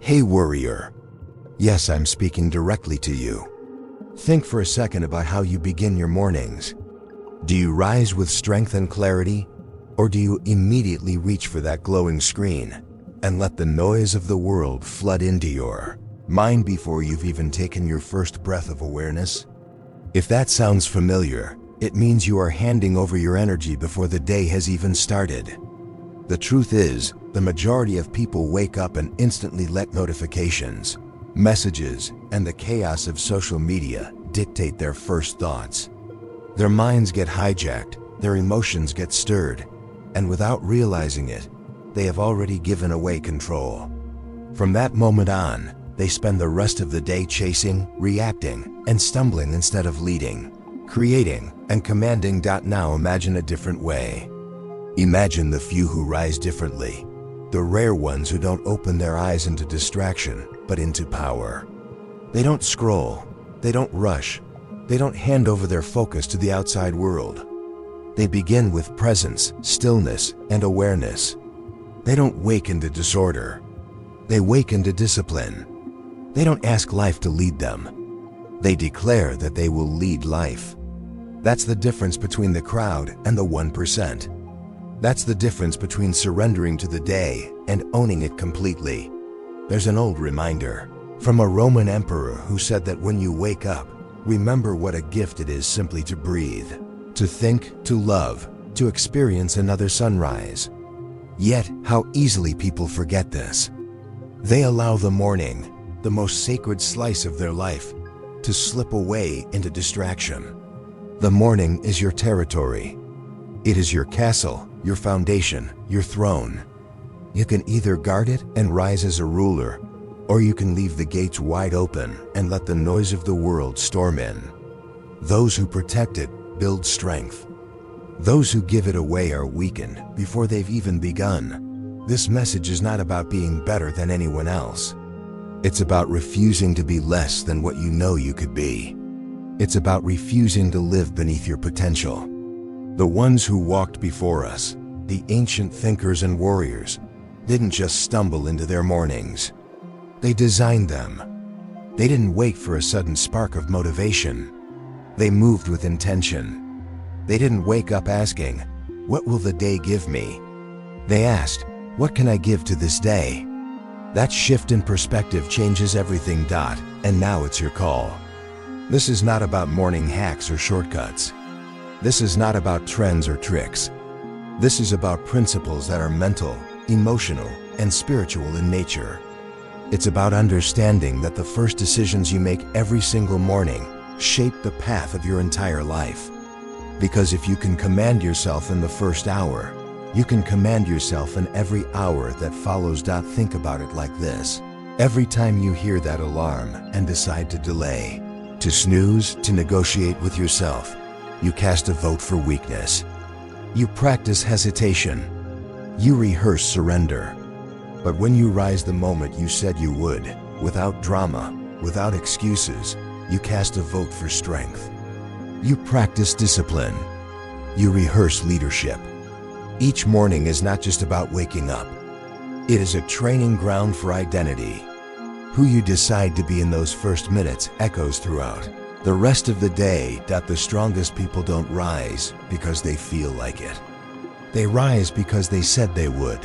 Hey warrior. Yes, I'm speaking directly to you. Think for a second about how you begin your mornings. Do you rise with strength and clarity, or do you immediately reach for that glowing screen and let the noise of the world flood into your mind before you've even taken your first breath of awareness? If that sounds familiar, it means you are handing over your energy before the day has even started. The truth is, the majority of people wake up and instantly let notifications, messages, and the chaos of social media dictate their first thoughts. Their minds get hijacked, their emotions get stirred, and without realizing it, they have already given away control. From that moment on, they spend the rest of the day chasing, reacting, and stumbling instead of leading, creating, and commanding. Now imagine a different way. Imagine the few who rise differently, the rare ones who don't open their eyes into distraction, but into power. They don't scroll, they don't rush, they don't hand over their focus to the outside world. They begin with presence, stillness, and awareness. They don't wake into disorder, they wake into discipline. They don't ask life to lead them, they declare that they will lead life. That's the difference between the crowd and the 1%. That's the difference between surrendering to the day and owning it completely. There's an old reminder from a Roman emperor who said that when you wake up, remember what a gift it is simply to breathe, to think, to love, to experience another sunrise. Yet, how easily people forget this. They allow the morning, the most sacred slice of their life, to slip away into distraction. The morning is your territory. It is your castle, your foundation, your throne. You can either guard it and rise as a ruler, or you can leave the gates wide open and let the noise of the world storm in. Those who protect it build strength. Those who give it away are weakened before they've even begun. This message is not about being better than anyone else. It's about refusing to be less than what you know you could be. It's about refusing to live beneath your potential. The ones who walked before us, the ancient thinkers and warriors, didn't just stumble into their mornings. They designed them. They didn't wait for a sudden spark of motivation. They moved with intention. They didn't wake up asking, "What will the day give me?" They asked, "What can I give to this day?" That shift in perspective changes everything. And now it's your call. This is not about morning hacks or shortcuts. This is not about trends or tricks. This is about principles that are mental, emotional, and spiritual in nature. It's about understanding that the first decisions you make every single morning shape the path of your entire life. Because if you can command yourself in the first hour, you can command yourself in every hour that follows. Think about it like this. Every time you hear that alarm and decide to delay, to snooze, to negotiate with yourself, you cast a vote for weakness. You practice hesitation. You rehearse surrender. But when you rise the moment you said you would, without drama, without excuses, you cast a vote for strength. You practice discipline. You rehearse leadership. Each morning is not just about waking up. It is a training ground for identity. Who you decide to be in those first minutes echoes throughout the rest of the day. The strongest people don't rise because they feel like it. They rise because they said they would.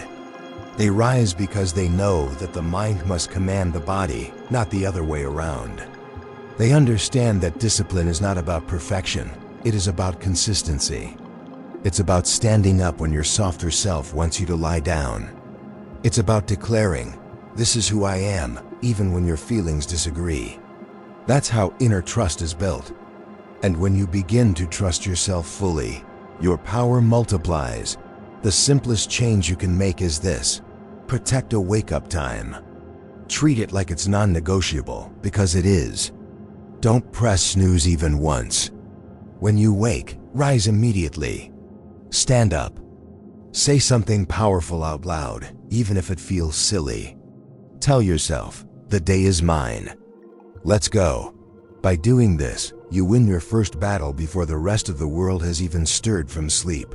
They rise because they know that the mind must command the body, not the other way around. They understand that discipline is not about perfection, it is about consistency. It's about standing up when your softer self wants you to lie down. It's about declaring, "This is who I am," even when your feelings disagree. That's how inner trust is built. And when you begin to trust yourself fully, your power multiplies. The simplest change you can make is this: protect a wake-up time. Treat it like it's non-negotiable, because it is. Don't press snooze even once. When you wake, rise immediately. Stand up. Say something powerful out loud, even if it feels silly. Tell yourself, "The day is mine. Let's go." By doing this, you win your first battle before the rest of the world has even stirred from sleep.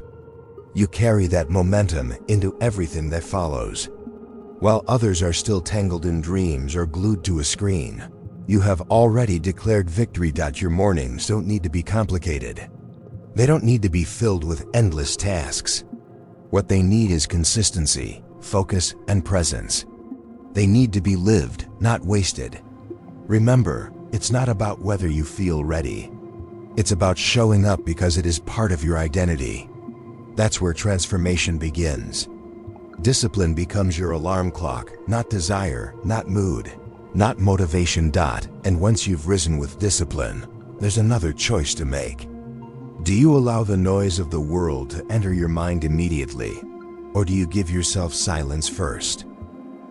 You carry that momentum into everything that follows. While others are still tangled in dreams or glued to a screen, you have already declared victory. Your mornings don't need to be complicated. They don't need to be filled with endless tasks. What they need is consistency, focus, and presence. They need to be lived, not wasted. Remember, it's not about whether you feel ready. It's about showing up because it is part of your identity. That's where transformation begins. Discipline becomes your alarm clock, not desire, not mood, not motivation. And once you've risen with discipline, there's another choice to make. Do you allow the noise of the world to enter your mind immediately, or do you give yourself silence first?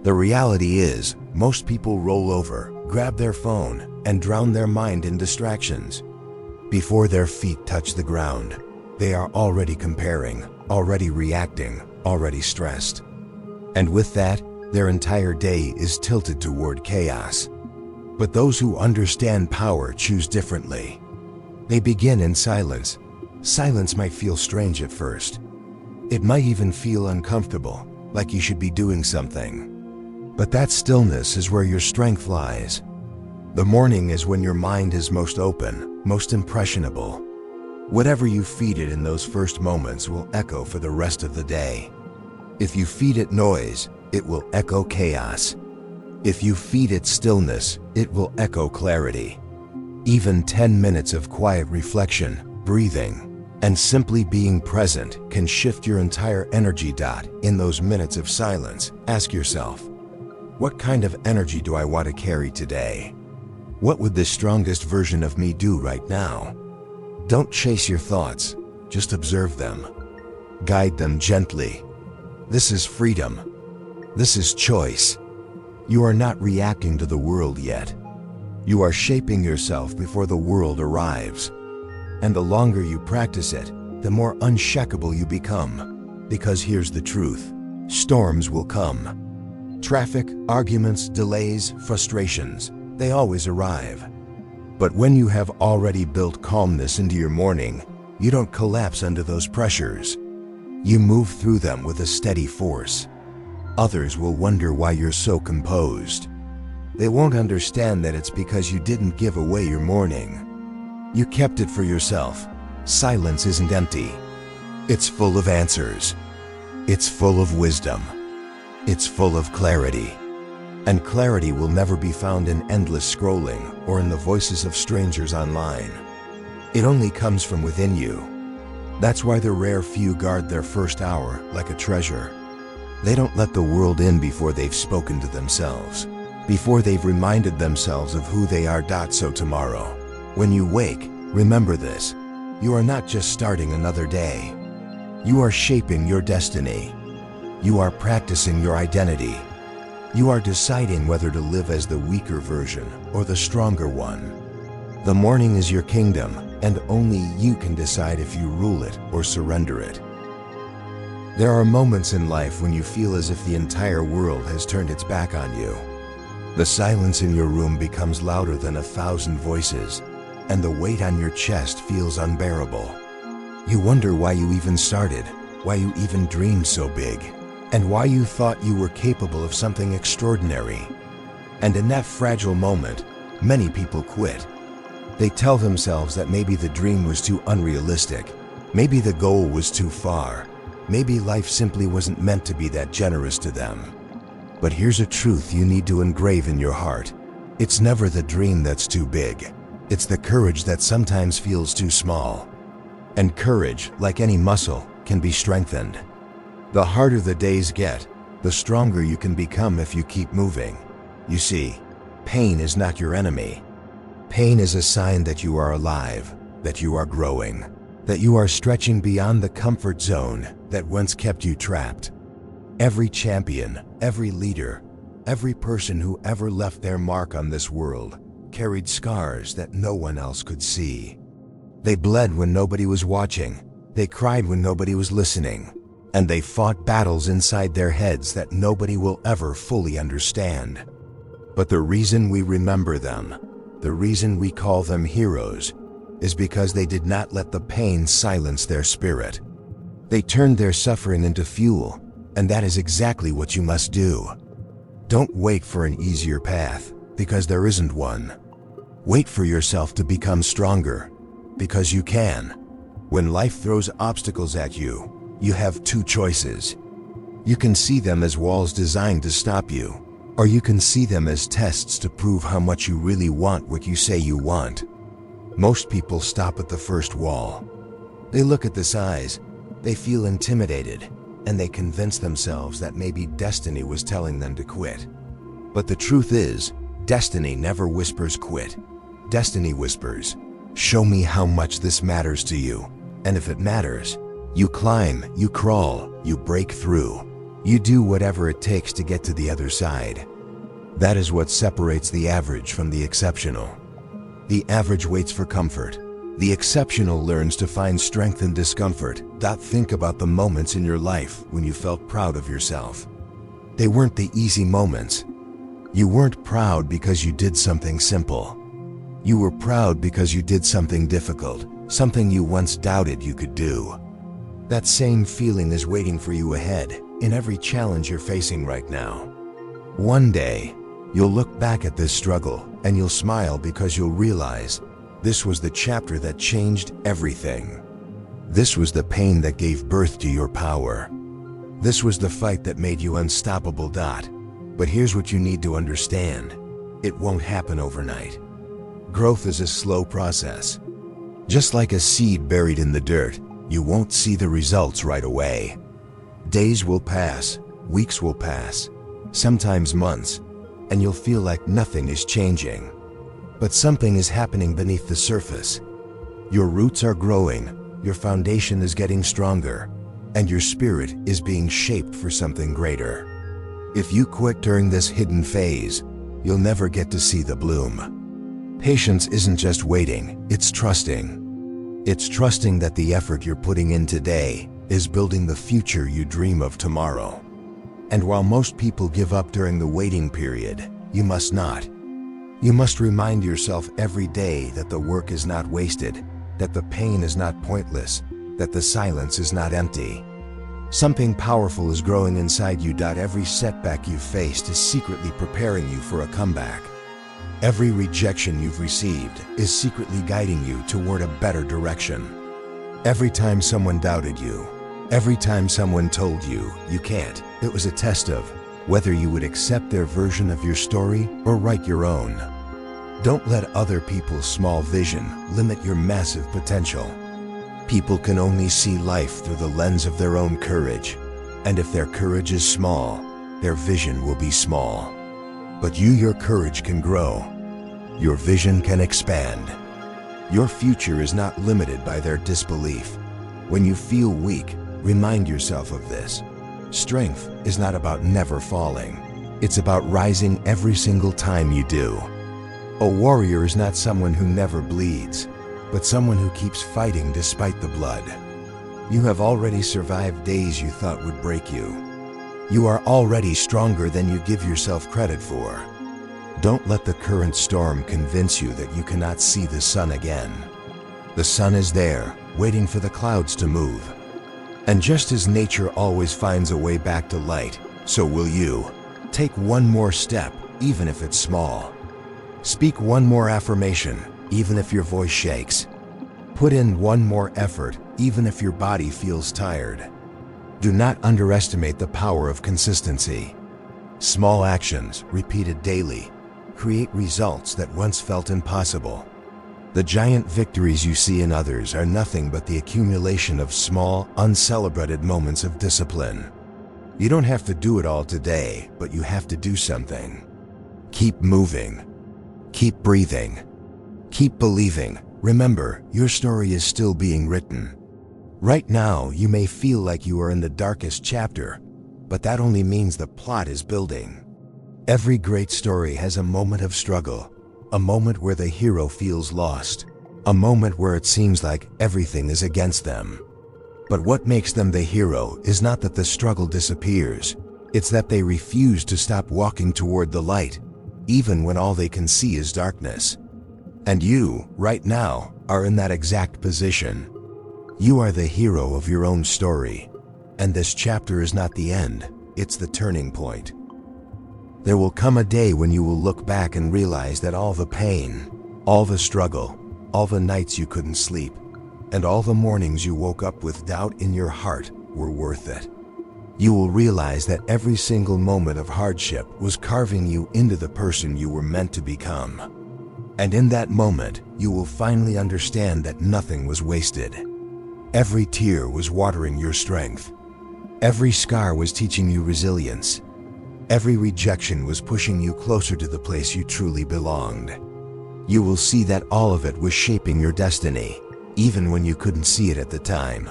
The reality is, most people roll over, grab their phone, and drown their mind in distractions. Before their feet touch the ground, they are already comparing, already reacting, already stressed. And with that, their entire day is tilted toward chaos. But those who understand power choose differently. They begin in silence. Silence might feel strange at first. It might even feel uncomfortable, like you should be doing something. But that stillness is where your strength lies. The morning is when your mind is most open, most impressionable. Whatever you feed it in those first moments will echo for the rest of the day. If you feed it noise, it will echo chaos. If you feed it stillness, it will echo clarity. Even 10 minutes of quiet reflection, breathing, and simply being present can shift your entire energy. In those minutes of silence, ask yourself, what kind of energy do I want to carry today? What would the strongest version of me do right now? Don't chase your thoughts, just observe them. Guide them gently. This is freedom. This is choice. You are not reacting to the world yet. You are shaping yourself before the world arrives. And the longer you practice it, the more unshakable you become. Because here's the truth. Storms will come. Traffic, arguments, delays, frustrations, they always arrive. But when you have already built calmness into your morning, you don't collapse under those pressures. You move through them with a steady force. Others will wonder why you're so composed. They won't understand that it's because you didn't give away your morning. You kept it for yourself. Silence isn't empty. It's full of answers. It's full of wisdom. It's full of clarity. And clarity will never be found in endless scrolling or in the voices of strangers online. It only comes from within you. That's why the rare few guard their first hour like a treasure. They don't let the world in before they've spoken to themselves, before they've reminded themselves of who they are. So tomorrow, when you wake, remember this. You are not just starting another day. You are shaping your destiny. You are practicing your identity. You are deciding whether to live as the weaker version or the stronger one. The morning is your kingdom, and only you can decide if you rule it or surrender it. There are moments in life when you feel as if the entire world has turned its back on you. The silence in your room becomes louder than 1,000 voices, and the weight on your chest feels unbearable. You wonder why you even started, why you even dreamed so big, and why you thought you were capable of something extraordinary. And in that fragile moment, many people quit. They tell themselves that maybe the dream was too unrealistic, maybe the goal was too far, maybe life simply wasn't meant to be that generous to them. But here's a truth you need to engrave in your heart. It's never the dream that's too big. It's the courage that sometimes feels too small. And courage, like any muscle, can be strengthened. The harder the days get, the stronger you can become if you keep moving. You see, pain is not your enemy. Pain is a sign that you are alive, that you are growing, that you are stretching beyond the comfort zone that once kept you trapped. Every champion, every leader, every person who ever left their mark on this world carried scars that no one else could see. They bled when nobody was watching, they cried when nobody was listening, and they fought battles inside their heads that nobody will ever fully understand. But the reason we remember them, the reason we call them heroes, is because they did not let the pain silence their spirit. They turned their suffering into fuel, and that is exactly what you must do. Don't wait for an easier path, because there isn't one. Wait for yourself to become stronger, because you can. When life throws obstacles at you, you have two choices. You can see them as walls designed to stop you, or you can see them as tests to prove how much you really want what you say you want. Most people stop at the first wall. They look at the size, they feel intimidated, and they convince themselves that maybe destiny was telling them to quit. But the truth is, destiny never whispers quit. Destiny whispers, show me how much this matters to you. And if it matters, you climb, you crawl, you break through. You do whatever it takes to get to the other side. That is what separates the average from the exceptional. The average waits for comfort. The exceptional learns to find strength in discomfort. Think about the moments in your life when you felt proud of yourself. They weren't the easy moments. You weren't proud because you did something simple. You were proud because you did something difficult, something you once doubted you could do. That same feeling is waiting for you ahead, in every challenge you're facing right now. One day, you'll look back at this struggle and you'll smile because you'll realize this was the chapter that changed everything. This was the pain that gave birth to your power. This was the fight that made you unstoppable. But here's what you need to understand. It won't happen overnight. Growth is a slow process. Just like a seed buried in the dirt, you won't see the results right away. Days will pass, weeks will pass, sometimes months, and you'll feel like nothing is changing. But something is happening beneath the surface. Your roots are growing, your foundation is getting stronger, and your spirit is being shaped for something greater. If you quit during this hidden phase, you'll never get to see the bloom. Patience isn't just waiting, it's trusting. It's trusting that the effort you're putting in today is building the future you dream of tomorrow. And while most people give up during the waiting period, you must not. You must remind yourself every day that the work is not wasted, that the pain is not pointless, that the silence is not empty. Something powerful is growing inside you. Every setback you've faced is secretly preparing you for a comeback. Every rejection you've received is secretly guiding you toward a better direction. Every time someone doubted you, every time someone told you you can't, it was a test of whether you would accept their version of your story or write your own. Don't let other people's small vision limit your massive potential. People can only see life through the lens of their own courage, and if their courage is small, their vision will be small. But your courage can grow. Your vision can expand. Your future is not limited by their disbelief. When you feel weak, remind yourself of this. Strength is not about never falling. It's about rising every single time you do. A warrior is not someone who never bleeds, but someone who keeps fighting despite the blood. You have already survived days you thought would break you. You are already stronger than you give yourself credit for. Don't let the current storm convince you that you cannot see the sun again. The sun is there, waiting for the clouds to move. And just as nature always finds a way back to light, so will you. Take one more step, even if it's small. Speak one more affirmation, even if your voice shakes. Put in one more effort, even if your body feels tired. Do not underestimate the power of consistency. Small actions, repeated daily, create results that once felt impossible. The giant victories you see in others are nothing but the accumulation of small, uncelebrated moments of discipline. You don't have to do it all today, but you have to do something. Keep moving. Keep breathing. Keep believing. Remember, your story is still being written. Right now, you may feel like you are in the darkest chapter, but that only means the plot is building. Every great story has a moment of struggle, a moment where the hero feels lost, a moment where it seems like everything is against them. But what makes them the hero is not that the struggle disappears, it's that they refuse to stop walking toward the light, even when all they can see is darkness. And you, right now, are in that exact position. You are the hero of your own story, and this chapter is not the end, it's the turning point. There will come a day when you will look back and realize that all the pain, all the struggle, all the nights you couldn't sleep, and all the mornings you woke up with doubt in your heart were worth it. You will realize that every single moment of hardship was carving you into the person you were meant to become. And in that moment, you will finally understand that nothing was wasted. Every tear was watering your strength. Every scar was teaching you resilience. Every rejection was pushing you closer to the place you truly belonged. You will see that all of it was shaping your destiny, even when you couldn't see it at the time.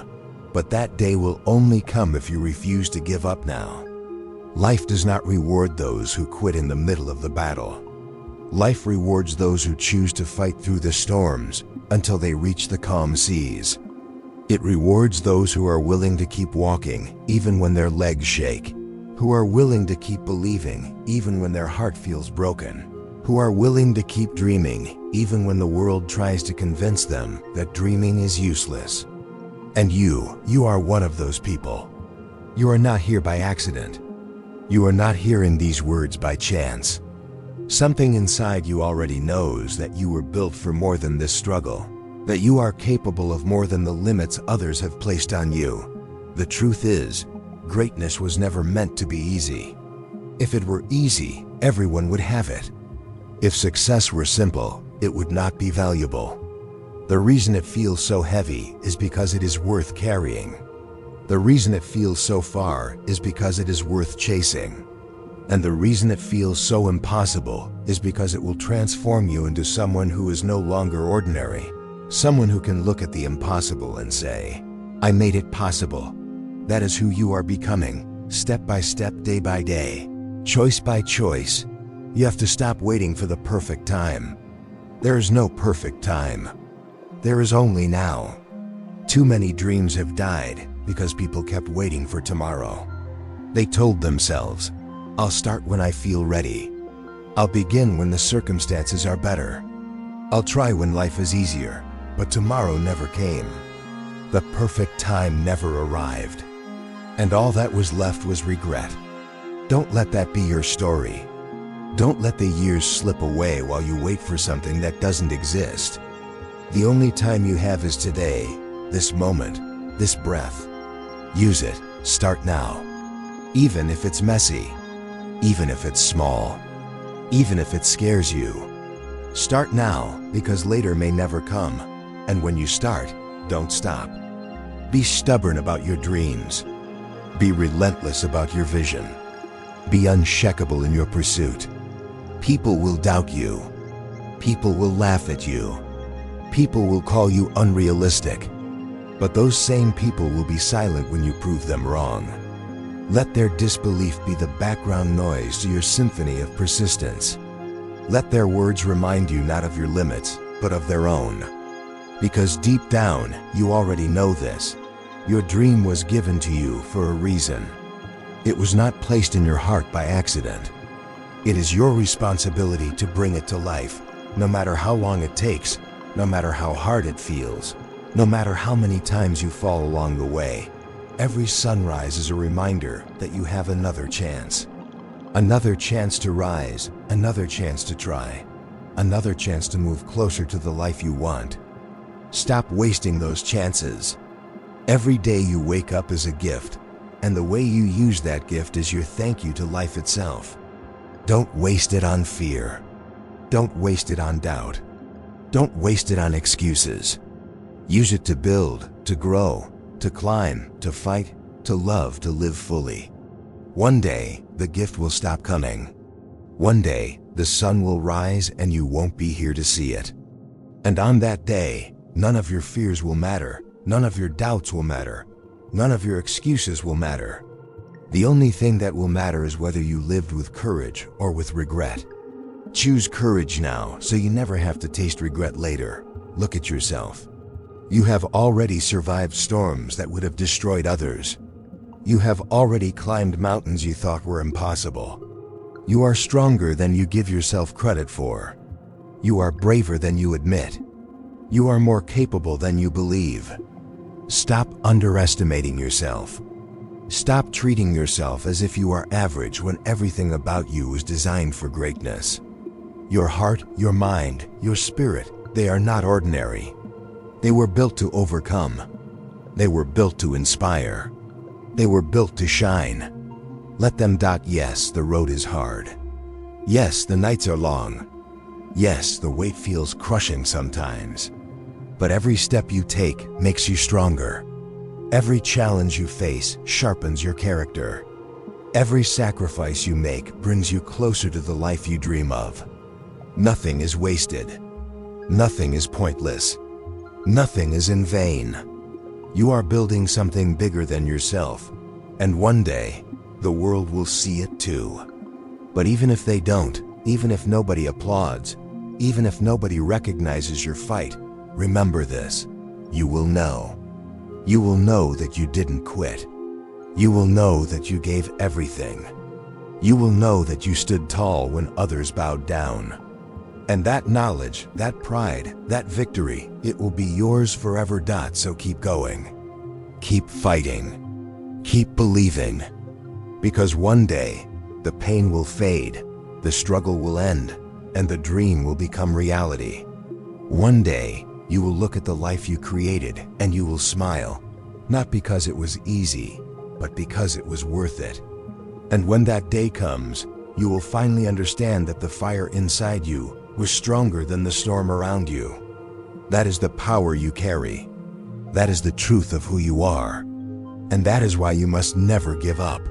But that day will only come if you refuse to give up now. Life does not reward those who quit in the middle of the battle. Life rewards those who choose to fight through the storms until they reach the calm seas. It rewards those who are willing to keep walking even when their legs shake, who are willing to keep believing even when their heart feels broken, who are willing to keep dreaming even when the world tries to convince them that dreaming is useless. And you are one of those people. You are not here by accident. You are not hearing these words by chance. Something inside you already knows that you were built for more than this struggle, that you are capable of more than the limits others have placed on you. The truth is, greatness was never meant to be easy. If it were easy, everyone would have it. If success were simple, it would not be valuable. The reason it feels so heavy is because it is worth carrying. The reason it feels so far is because it is worth chasing. And the reason it feels so impossible is because it will transform you into someone who is no longer ordinary, someone who can look at the impossible and say, "I made it possible." That is who you are becoming, step by step, day by day, choice by choice. You have to stop waiting for the perfect time. There is no perfect time. There is only now. Too many dreams have died because people kept waiting for tomorrow. They told themselves, "I'll start when I feel ready. I'll begin when the circumstances are better. I'll try when life is easier," but tomorrow never came. The perfect time never arrived. And all that was left was regret. Don't let that be your story. Don't let the years slip away while you wait for something that doesn't exist. The only time you have is today, this moment, this breath. Use it, start now. Even if it's messy, even if it's small, even if it scares you. Start now, because later may never come. And when you start, don't stop. Be stubborn about your dreams. Be relentless about your vision. Be unshakable in your pursuit. People will doubt you. People will laugh at you. People will call you unrealistic. But those same people will be silent when you prove them wrong. Let their disbelief be the background noise to your symphony of persistence. Let their words remind you not of your limits, but of their own. Because deep down, you already know this. Your dream was given to you for a reason. It was not placed in your heart by accident. It is your responsibility to bring it to life, no matter how long it takes, no matter how hard it feels, no matter how many times you fall along the way. Every sunrise is a reminder that you have another chance. Another chance to rise, another chance to try, another chance to move closer to the life you want. Stop wasting those chances. Every day you wake up is a gift, and the way you use that gift is your thank you to life itself. Don't waste it on fear. Don't waste it on doubt. Don't waste it on excuses. Use it to build, to grow, to climb, to fight, to love, to live fully. One day, the gift will stop coming. One day, the sun will rise and you won't be here to see it. And on that day, none of your fears will matter. None of your doubts will matter. None of your excuses will matter. The only thing that will matter is whether you lived with courage or with regret. Choose courage now so you never have to taste regret later. Look at yourself. You have already survived storms that would have destroyed others. You have already climbed mountains you thought were impossible. You are stronger than you give yourself credit for. You are braver than you admit. You are more capable than you believe. Stop underestimating yourself. Stop treating yourself as if you are average when everything about you was designed for greatness. Your heart, your mind, your spirit, they are not ordinary. They were built to overcome. They were built to inspire. They were built to shine. Let them. Yes, the road is hard. Yes, the nights are long. Yes, the weight feels crushing sometimes. But every step you take makes you stronger. Every challenge you face sharpens your character. Every sacrifice you make brings you closer to the life you dream of. Nothing is wasted. Nothing is pointless. Nothing is in vain. You are building something bigger than yourself, and one day, the world will see it too. But even if they don't, even if nobody applauds, even if nobody recognizes your fight, remember this: you will know. You will know that you didn't quit. You will know that you gave everything. You will know that you stood tall when others bowed down. And that knowledge, that pride, that victory, it will be yours forever. So keep going. Keep fighting. Keep believing. Because one day, the pain will fade, the struggle will end, and the dream will become reality. One day, you will look at the life you created and you will smile, not because it was easy, but because it was worth it. And when that day comes, you will finally understand that the fire inside you was stronger than the storm around you. That is the power you carry. That is the truth of who you are. And that is why you must never give up.